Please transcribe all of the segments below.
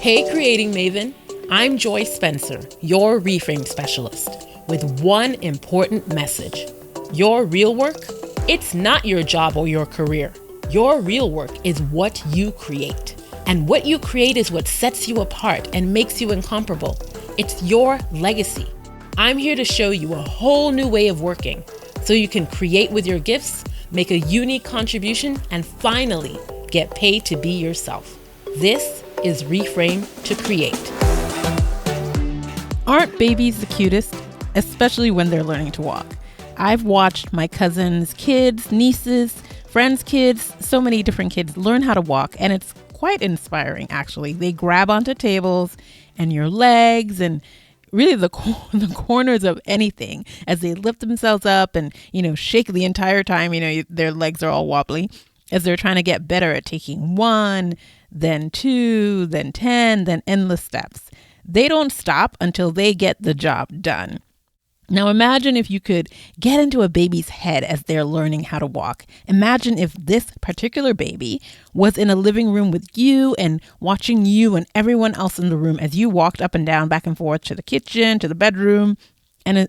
Hey, creating maven. I'm Joy Spencer, your Reframe specialist, with one important message. Your real work, it's not your job or your career. Your real work is what you create. And what you create is what sets you apart and makes you incomparable. It's your legacy. I'm here to show you a whole new way of working so you can create with your gifts, make a unique contribution, and finally get paid to be yourself. This is Reframe to Create. Aren't babies the cutest? Especially when they're learning to walk. I've watched my cousins' kids, nieces, friends' kids, so many different kids learn how to walk, and it's quite inspiring, actually. They grab onto tables and your legs and really the corners of anything as they lift themselves up and, shake the entire time. Their legs are all wobbly as they're trying to get better at taking 1, then 2, then 10, then endless steps. They don't stop until they get the job done. Now imagine if you could get into a baby's head as they're learning how to walk. Imagine if this particular baby was in a living room with you and watching you and everyone else in the room as you walked up and down, back and forth to the kitchen, to the bedroom. And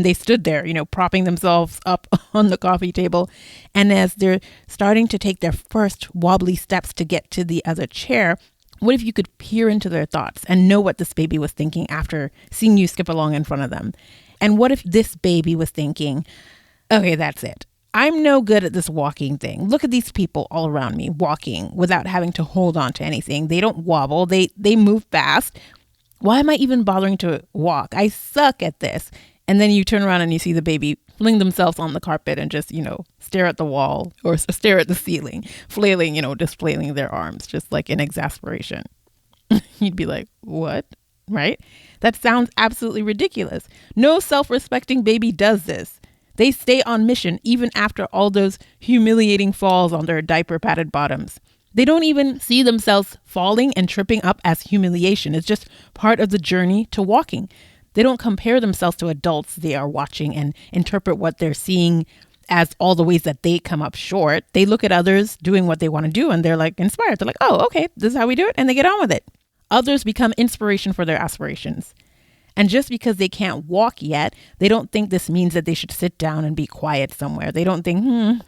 they stood there, propping themselves up on the coffee table. And as they're starting to take their first wobbly steps to get to the other chair, what if you could peer into their thoughts and know what this baby was thinking after seeing you skip along in front of them? And what if this baby was thinking, okay, that's it. I'm no good at this walking thing. Look at these people all around me walking without having to hold on to anything. They don't wobble. They move fast. Why am I even bothering to walk? I suck at this. And then you turn around and you see the baby fling themselves on the carpet and just, stare at the wall or stare at the ceiling, flailing, just flailing their arms, just like in exasperation. You'd be like, what? Right? That sounds absolutely ridiculous. No self-respecting baby does this. They stay on mission even after all those humiliating falls on their diaper-padded bottoms. They don't even see themselves falling and tripping up as humiliation. It's just part of the journey to walking. They don't compare themselves to adults they are watching and interpret what they're seeing as all the ways that they come up short. They look at others doing what they want to do and they're like inspired. They're like, oh, okay, this is how we do it. And they get on with it. Others become inspiration for their aspirations. And just because they can't walk yet, they don't think this means that they should sit down and be quiet somewhere. They don't think,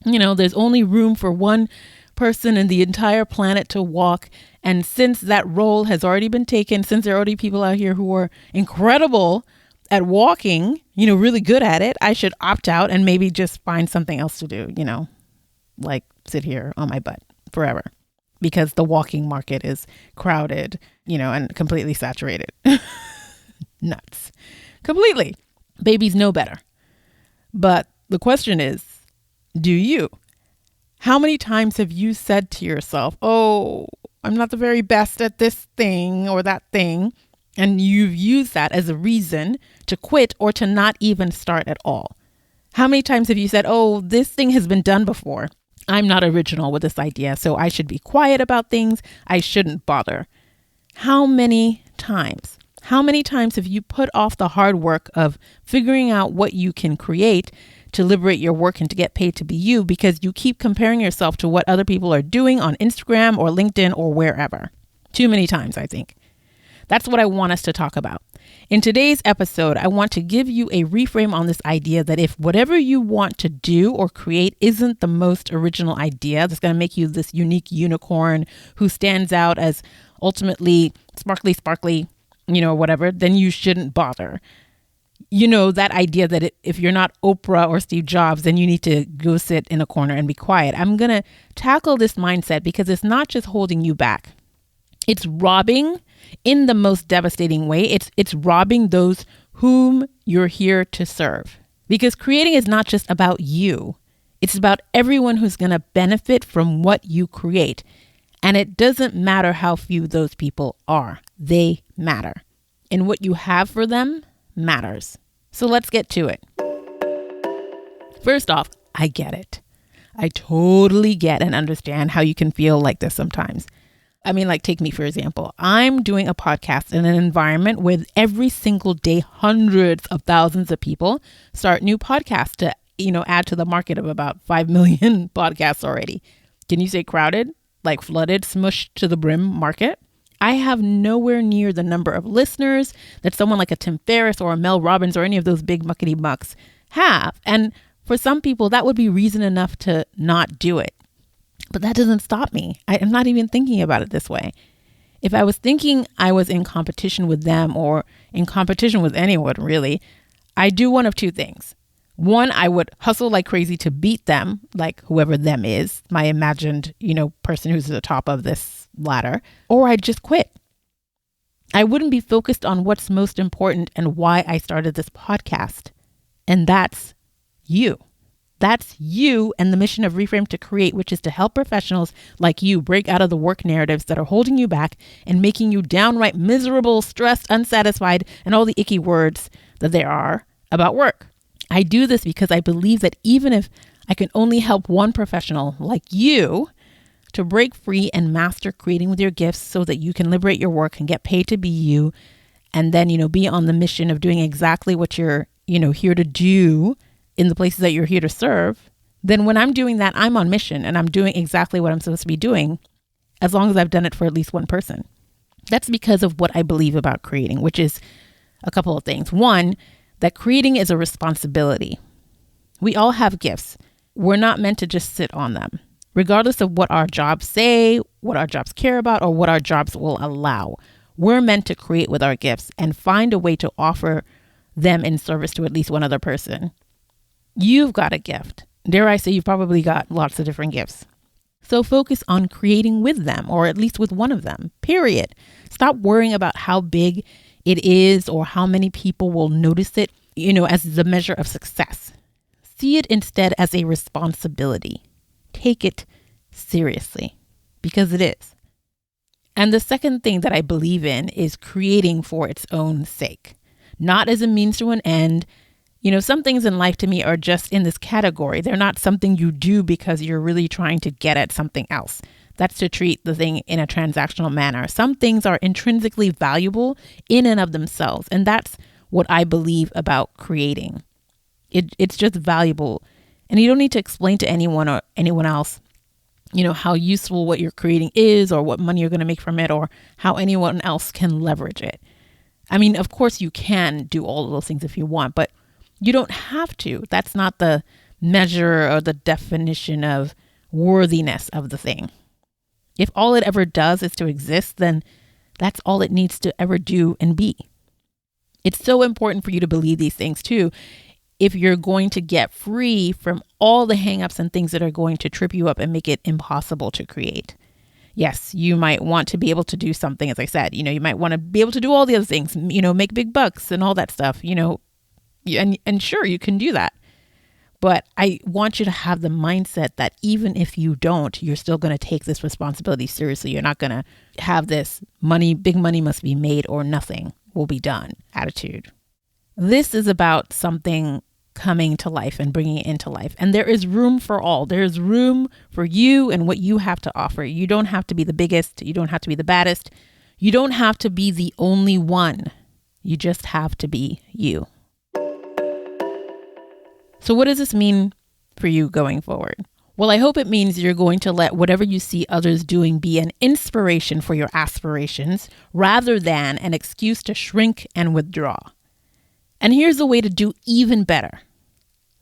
there's only room for one person in the entire planet to walk. And since that role has already been taken, since there are already people out here who are incredible at walking, really good at it, I should opt out and maybe just find something else to do, like sit here on my butt forever because the walking market is crowded, and completely saturated. Nuts. Completely. Babies know better. But the question is, do you? How many times have you said to yourself, oh, I'm not the very best at this thing or that thing, and you've used that as a reason to quit or to not even start at all? How many times have you said, oh, this thing has been done before. I'm not original with this idea, so I should be quiet about things. I shouldn't bother. How many times? How many times have you put off the hard work of figuring out what you can create to liberate your work and to get paid to be you because you keep comparing yourself to what other people are doing on Instagram or LinkedIn or wherever? Too many times, I think. That's what I want us to talk about. In today's episode, I want to give you a reframe on this idea that if whatever you want to do or create isn't the most original idea that's going to make you this unique unicorn who stands out as ultimately sparkly, whatever, then you shouldn't bother. That idea that if you're not Oprah or Steve Jobs, then you need to go sit in a corner and be quiet. I'm going to tackle this mindset because it's not just holding you back. It's robbing in the most devastating way. It's robbing those whom you're here to serve. Because creating is not just about you. It's about everyone who's going to benefit from what you create. And it doesn't matter how few those people are. They matter. And what you have for them matters. So let's get to it. First off, I get it. I totally get and understand how you can feel like this sometimes. Take me for example. I'm doing a podcast in an environment where every single day, hundreds of thousands of people start new podcasts to, add to the market of about 5 million podcasts already. Can you say crowded? Like flooded, smushed to the brim market? I have nowhere near the number of listeners that someone like a Tim Ferriss or a Mel Robbins or any of those big muckety mucks have. And for some people, that would be reason enough to not do it. But that doesn't stop me. I'm not even thinking about it this way. If I was thinking I was in competition with them or in competition with anyone, really, I do one of two things. One, I would hustle like crazy to beat them, like whoever them is, my imagined, person who's at the top of this ladder, or I'd just quit. I wouldn't be focused on what's most important and why I started this podcast. And that's you. That's you and the mission of Reframe to Create, which is to help professionals like you break out of the work narratives that are holding you back and making you downright miserable, stressed, unsatisfied, and all the icky words that there are about work. I do this because I believe that even if I can only help one professional like you to break free and master creating with your gifts so that you can liberate your work and get paid to be you, and then, be on the mission of doing exactly what you're, here to do in the places that you're here to serve, then when I'm doing that, I'm on mission and I'm doing exactly what I'm supposed to be doing, as long as I've done it for at least one person. That's because of what I believe about creating, which is a couple of things. One, that creating is a responsibility. We all have gifts. We're not meant to just sit on them, regardless of what our jobs say, what our jobs care about, or what our jobs will allow. We're meant to create with our gifts and find a way to offer them in service to at least one other person. You've got a gift. Dare I say you've probably got lots of different gifts. So focus on creating with them, or at least with one of them, period. Stop worrying about how big it is or how many people will notice it, as the measure of success. See it instead as a responsibility. Take it seriously, because it is. And the second thing that I believe in is creating for its own sake, not as a means to an end. Some things in life to me are just in this category. They're not something you do because you're really trying to get at something else. That's to treat the thing in a transactional manner. Some things are intrinsically valuable in and of themselves. And that's what I believe about creating. It's just valuable. And you don't need to explain to anyone or anyone else, how useful what you're creating is or what money you're going to make from it or how anyone else can leverage it. I mean, of course you can do all of those things if you want, but you don't have to. That's not the measure or the definition of worthiness of the thing. If all it ever does is to exist, then that's all it needs to ever do and be. It's so important for you to believe these things too, if you're going to get free from all the hangups and things that are going to trip you up and make it impossible to create. Yes, you might want to be able to do something, as I said, you might want to be able to do all the other things, make big bucks and all that stuff, and sure, you can do that. But I want you to have the mindset that even if you don't, you're still going to take this responsibility seriously. You're not going to have this big money must be made or nothing will be done attitude. This is about something coming to life and bringing it into life. And there is room for all. There's room for you and what you have to offer. You don't have to be the biggest. You don't have to be the baddest. You don't have to be the only one. You just have to be you. So what does this mean for you going forward? Well, I hope it means you're going to let whatever you see others doing be an inspiration for your aspirations rather than an excuse to shrink and withdraw. And here's a way to do even better.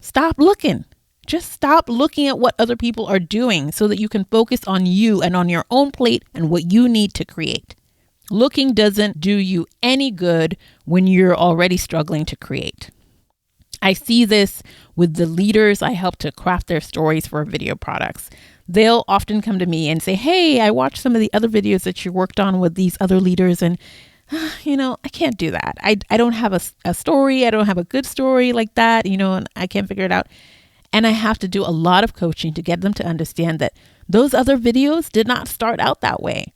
Stop looking. Just stop looking at what other people are doing so that you can focus on you and on your own plate and what you need to create. Looking doesn't do you any good when you're already struggling to create. I see this with the leaders I help to craft their stories for video products. They'll often come to me and say, hey, I watched some of the other videos that you worked on with these other leaders and, I can't do that. I don't have a story. I don't have a good story like that, and I can't figure it out. And I have to do a lot of coaching to get them to understand that those other videos did not start out that way.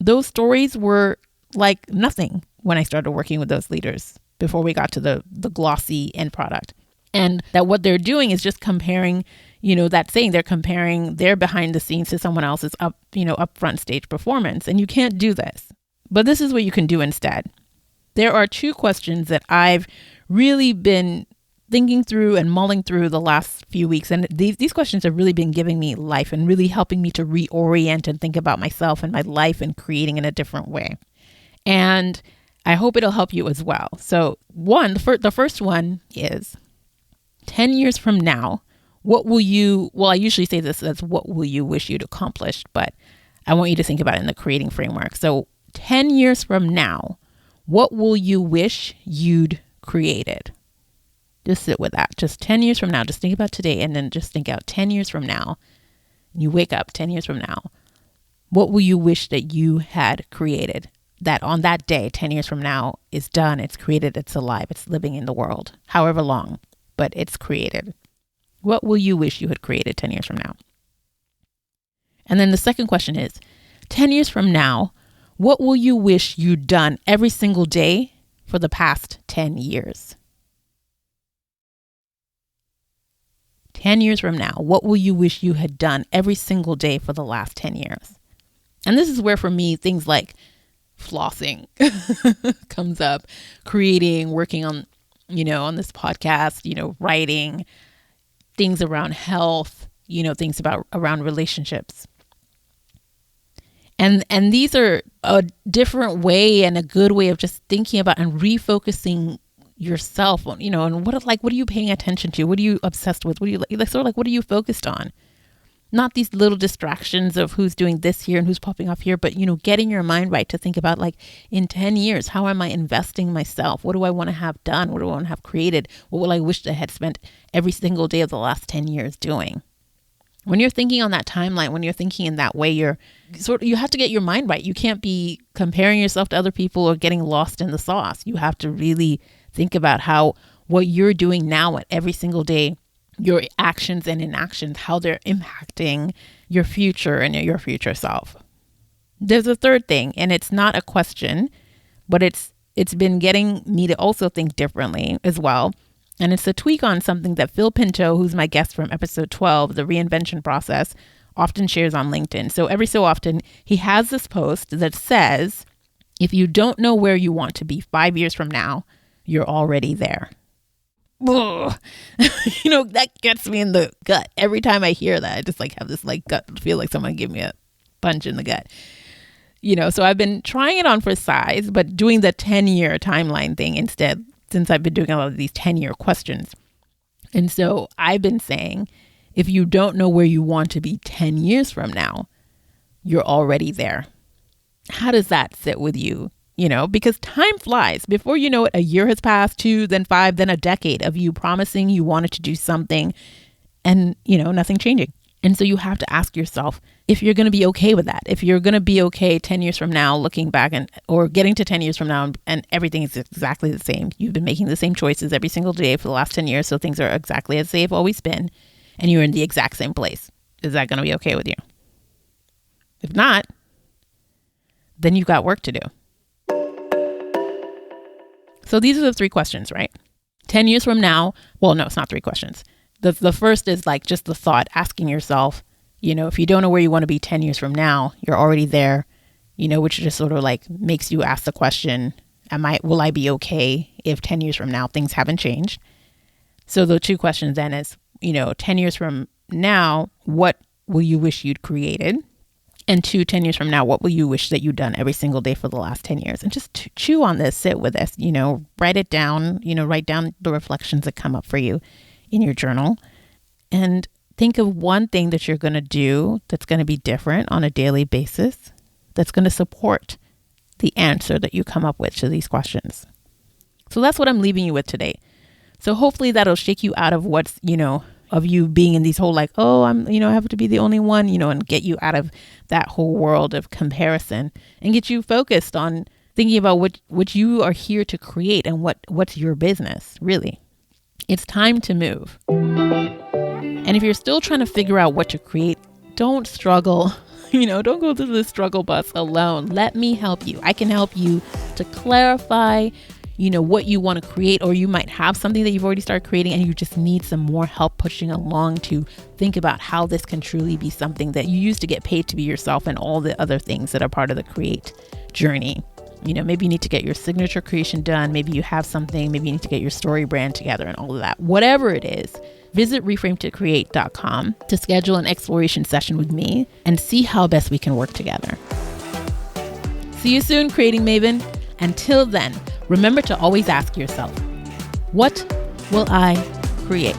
Those stories were like nothing when I started working with those leaders before we got to the glossy end product. And that what they're doing is just comparing, that saying, they're comparing their behind the scenes to someone else's upfront stage performance. And you can't do this. But this is what you can do instead. There are two questions that I've really been thinking through and mulling through the last few weeks, and these questions have really been giving me life and really helping me to reorient and think about myself and my life and creating in a different way. And I hope it'll help you as well. So the first one is 10 years from now, what will you, well, I usually say this as what will you wish you'd accomplished, but I want you to think about it in the creating framework. So 10 years from now, what will you wish you'd created? Just sit with that. Just 10 years from now, just think about today and then just think out 10 years from now. You wake up 10 years from now. What will you wish that you had created? That on that day, 10 years from now, is done, it's created, it's alive, it's living in the world, however long, but it's created. What will you wish you had created 10 years from now? And then the second question is, 10 years from now, what will you wish you'd done every single day for the past 10 years? 10 years from now, what will you wish you had done every single day for the last 10 years? And this is where, for me, things like flossing comes up, creating, working on, on this podcast, writing, things around health, things around relationships. And these are a different way and a good way of just thinking about and refocusing yourself on, and what are you paying attention to? What are you obsessed with? What are you what are you focused on? Not these little distractions of who's doing this here and who's popping off here, but, getting your mind right to think about, like, in 10 years, how am I investing myself? What do I want to have done? What do I want to have created? What will I wish I had spent every single day of the last 10 years doing? When you're thinking on that timeline, when you're thinking in that way, you have to get your mind right. You can't be comparing yourself to other people or getting lost in the sauce. You have to really think about how what you're doing now at every single day, your actions and inactions, how they're impacting your future and your future self. There's a third thing, and it's not a question, but it's been getting me to also think differently as well. And it's a tweak on something that Phil Pinto, who's my guest from episode 12, the reinvention process, often shares on LinkedIn. So every so often, he has this post that says, if you don't know where you want to be 5 years from now, you're already there. That gets me in the gut. Every time I hear that, I just have this gut feel like someone give me a punch in the gut. So I've been trying it on for size, but doing the 10-year timeline thing instead, since I've been doing a lot of these 10-year questions. And so I've been saying, if you don't know where you want to be 10 years from now, you're already there. How does that sit with you? Because time flies. Before you know it, a year has passed, 2, then 5, then a decade of you promising you wanted to do something and, nothing changing. And so you have to ask yourself if you're going to be okay with that, if you're going to be okay 10 years from now, looking back or getting to 10 years from now and everything is exactly the same. You've been making the same choices every single day for the last 10 years. So things are exactly as they've always been and you're in the exact same place. Is that going to be okay with you? If not, then you've got work to do. So these are the 3 questions, right? 10 years from now, well, no, it's not 3 questions. The first is just the thought, asking yourself, if you don't know where you want to be 10 years from now, you're already there, which just sort of makes you ask the question, will I be okay if 10 years from now things haven't changed? So the 2 questions then is, 10 years from now, what will you wish you'd created? And 10 years from now, what will you wish that you'd done every single day for the last 10 years? And just chew on this, sit with this, write it down, write down the reflections that come up for you in your journal. And think of one thing that you're going to do that's going to be different on a daily basis, that's going to support the answer that you come up with to these questions. So that's what I'm leaving you with today. So hopefully that'll shake you out of what's, of you being in these whole I have to be the only one, and get you out of that whole world of comparison and get you focused on thinking about what you are here to create and what's your business, really. It's time to move. And if you're still trying to figure out what to create, don't struggle. Don't go through the struggle bus alone. Let me help you. I can help you to clarify what you want to create, or you might have something that you've already started creating and you just need some more help pushing along to think about how this can truly be something that you use to get paid to be yourself and all the other things that are part of the create journey. Maybe you need to get your signature creation done. Maybe you have something. Maybe you need to get your story brand together and all of that. Whatever it is, visit reframe2create.com to schedule an exploration session with me and see how best we can work together. See you soon, Creating Maven. Until then, remember to always ask yourself, what will I create?